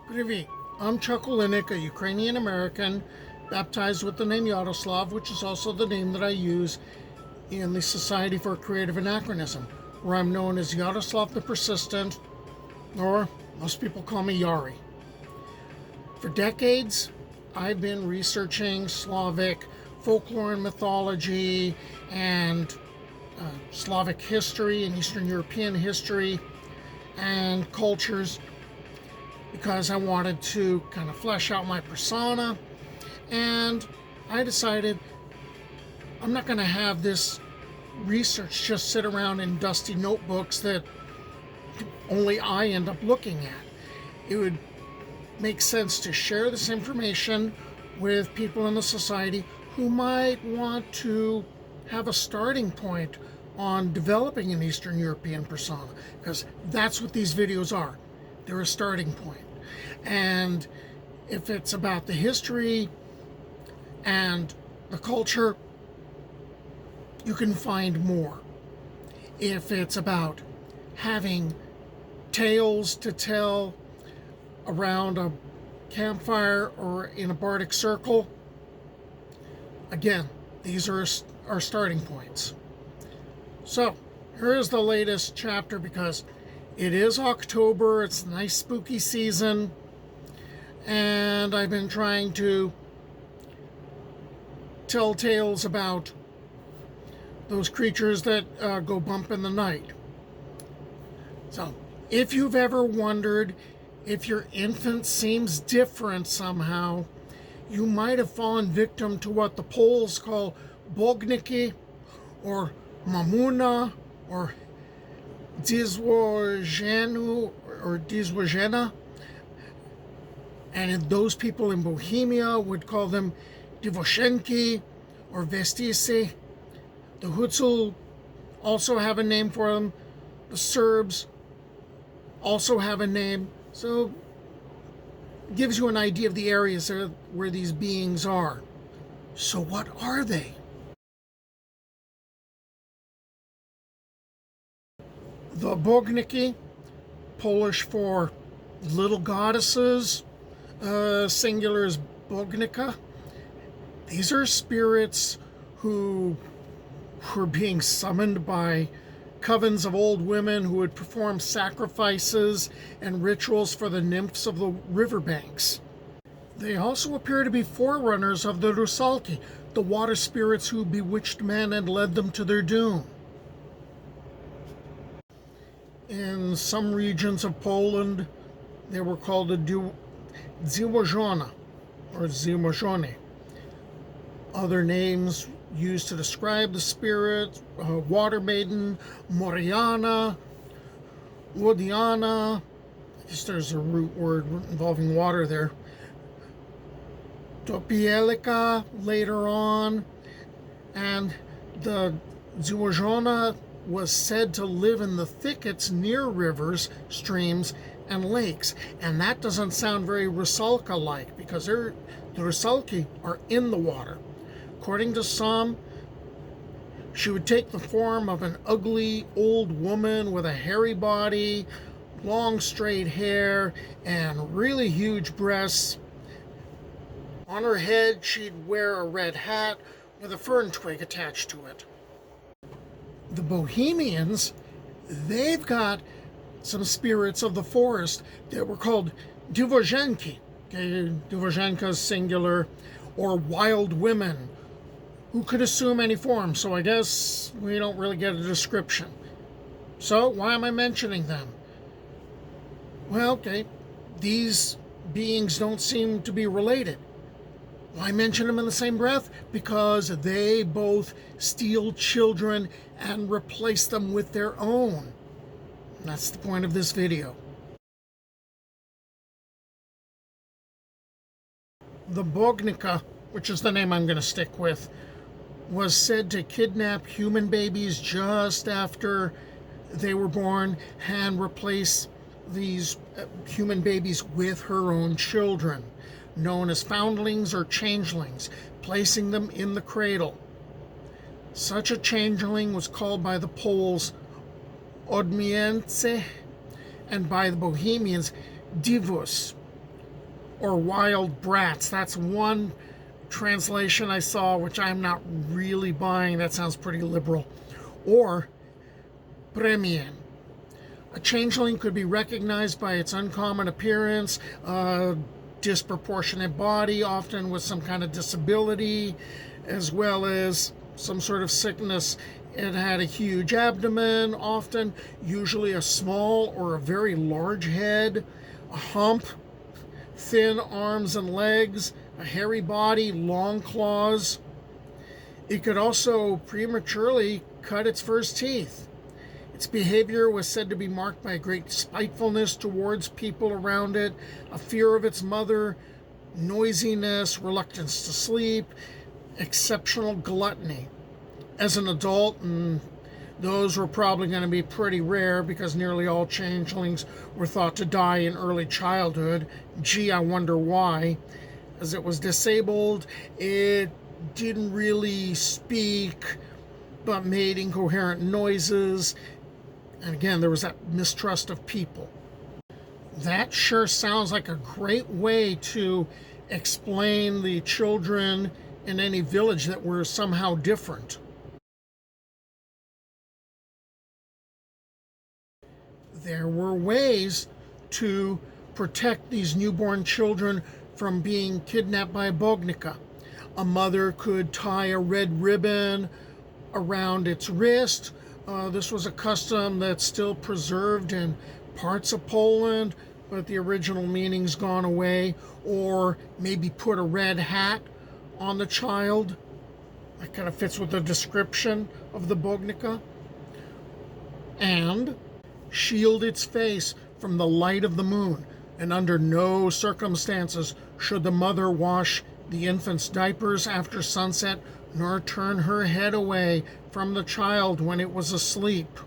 Привет, I'm Chuckleinik, a Ukrainian-American, baptized with the name Yaroslav, which is also the name that I use in the Society for Creative Anachronism, where I'm known as Yaroslav the Persistent, or most people call me Yari. For decades, I've been researching Slavic folklore and mythology and Slavic history and Eastern European history and cultures because I wanted to kind of flesh out my persona, and I decided I'm not going to have this research just sit around in dusty notebooks that only I end up looking at. It would make sense to share this information with people in the society who might want to have a starting point on developing an Eastern European persona, because that's what these videos are. They're a starting point. And if it's about the history and the culture, you can find more. If it's about having tales to tell around a campfire or in a bardic circle, again, these are our starting points. So, here is the latest chapter because it is October, it's a nice spooky season, and I've been trying to tell tales about those creatures that go bump in the night. So, if you've ever wondered if your infant seems different somehow, you might have fallen victim to what the Poles call bogniki, or mamuna, or dizwojenu, or dizwojena, and those people in Bohemia would call them divoshenki or vestisi. The Hutsul also have a name for them. The Serbs also have a name. So it gives you an idea of the areas where these beings are. So what are they? The bogniki, Polish for little goddesses, singular is bognika. These are spirits who were being summoned by covens of old women who would perform sacrifices and rituals for the nymphs of the riverbanks. They also appear to be forerunners of the rusalki, the water spirits who bewitched men and led them to their doom. In some regions of Poland, they were called the dziwożona or dziwożony. Other names used to describe the spirit: water maiden, Moriana, Wodiana. I guess there's a root word involving water there. Topielika later on, and the dziwożona was said to live in the thickets near rivers, streams, and lakes. And that doesn't sound very Rusalka-like, because the Rusalki are in the water. According to some, she would take the form of an ugly old woman with a hairy body, long straight hair, and really huge breasts. On her head, she'd wear a red hat with a fern twig attached to it. The Bohemians, they've got some spirits of the forest that were called divozhenki. Okay, divozhenka is singular, or wild women, who could assume any form, so I guess we don't really get a description. So, why am I mentioning them? Well, okay, these beings don't seem to be related. Why mention them in the same breath? Because they both steal children and replace them with their own. And that's the point of this video. The Bognica, which is the name I'm going to stick with, was said to kidnap human babies just after they were born and replace these human babies with her own children, known as foundlings or changelings, placing them in the cradle. Such a changeling was called by the Poles odmience and by the Bohemians divus, or wild brats. That's one translation I saw, which I'm not really buying. That sounds pretty liberal. Or premien. A changeling could be recognized by its uncommon appearance, disproportionate body, often with some kind of disability, as well as some sort of sickness. It had a huge abdomen, often, usually a small or a very large head, a hump, thin arms and legs, a hairy body, long claws. It could also prematurely cut its first teeth. Its behavior was said to be marked by a great spitefulness towards people around it, a fear of its mother, noisiness, reluctance to sleep, exceptional gluttony. As an adult, and those were probably going to be pretty rare because nearly all changelings were thought to die in early childhood. Gee, I wonder why. As it was disabled, it didn't really speak, but made incoherent noises. And again, there was that mistrust of people. That sure sounds like a great way to explain the children in any village that were somehow different. There were ways to protect these newborn children from being kidnapped by a bognica. A mother could tie a red ribbon around its wrist. This was a custom that's still preserved in parts of Poland, but the original meaning's gone away. Or maybe put a red hat on the child. That kind of fits with the description of the bognica. And shield its face from the light of the moon. And under no circumstances should the mother wash the infant's diapers after sunset, nor turn her head away from the child when it was asleep.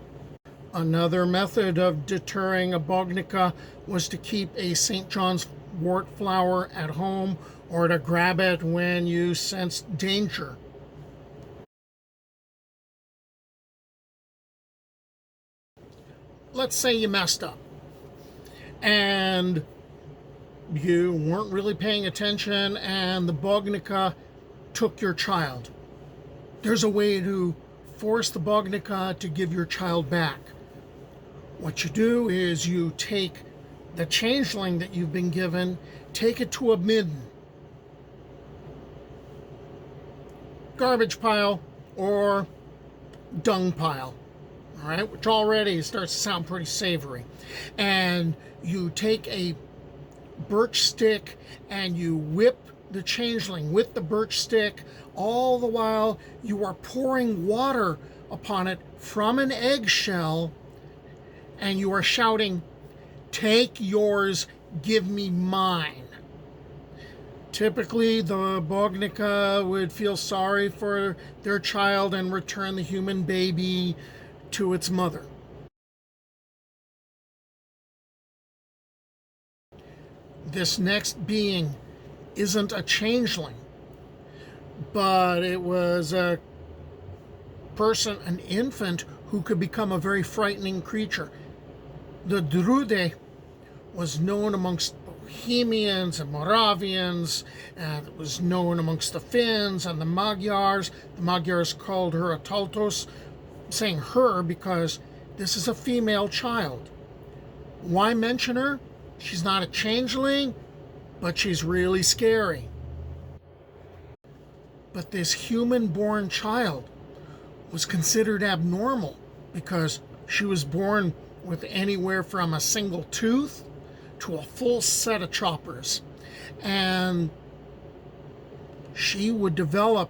Another method of deterring a bognica was to keep a St. John's wort flower at home, or to grab it when you sensed danger. Let's say you messed up and you weren't really paying attention and the bognica took your child. There's a way to force the bognica to give your child back. What you do is you take the changeling that you've been given, take it to a midden, garbage pile, or dung pile, all right, which already starts to sound pretty savory. And you take a birch stick and you whip the changeling with the birch stick, all the while you are pouring water upon it from an eggshell, and you are shouting, "Take yours, give me mine." Typically, the bognica would feel sorry for their child and return the human baby to its mother. This next being isn't a changeling, but it was a person, an infant, who could become a very frightening creature. The Drude was known amongst Bohemians and Moravians, and it was known amongst the Finns and the Magyars. The Magyars called her a Taltos, saying her because this is a female child. Why mention her? She's not a changeling, but she's really scary. But this human-born child was considered abnormal because she was born with anywhere from a single tooth to a full set of choppers. And she would develop,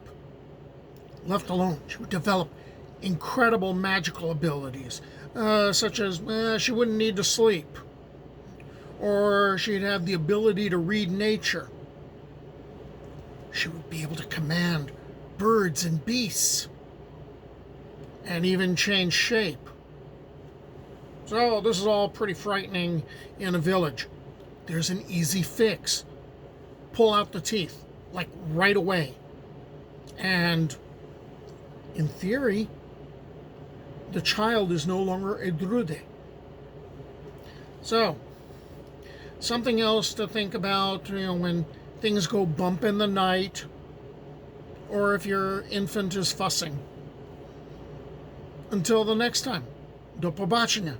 left alone, she would develop incredible magical abilities, such as she wouldn't need to sleep, or she'd have the ability to read nature. She would be able to command birds and beasts, and even change shape. So this is all pretty frightening in a village. There's an easy fix. Pull out the teeth, like right away. And in theory, the child is no longer a Drude. So, Something else to think about, when things go bump in the night or if your infant is fussing. Until the next time, do pobacenia.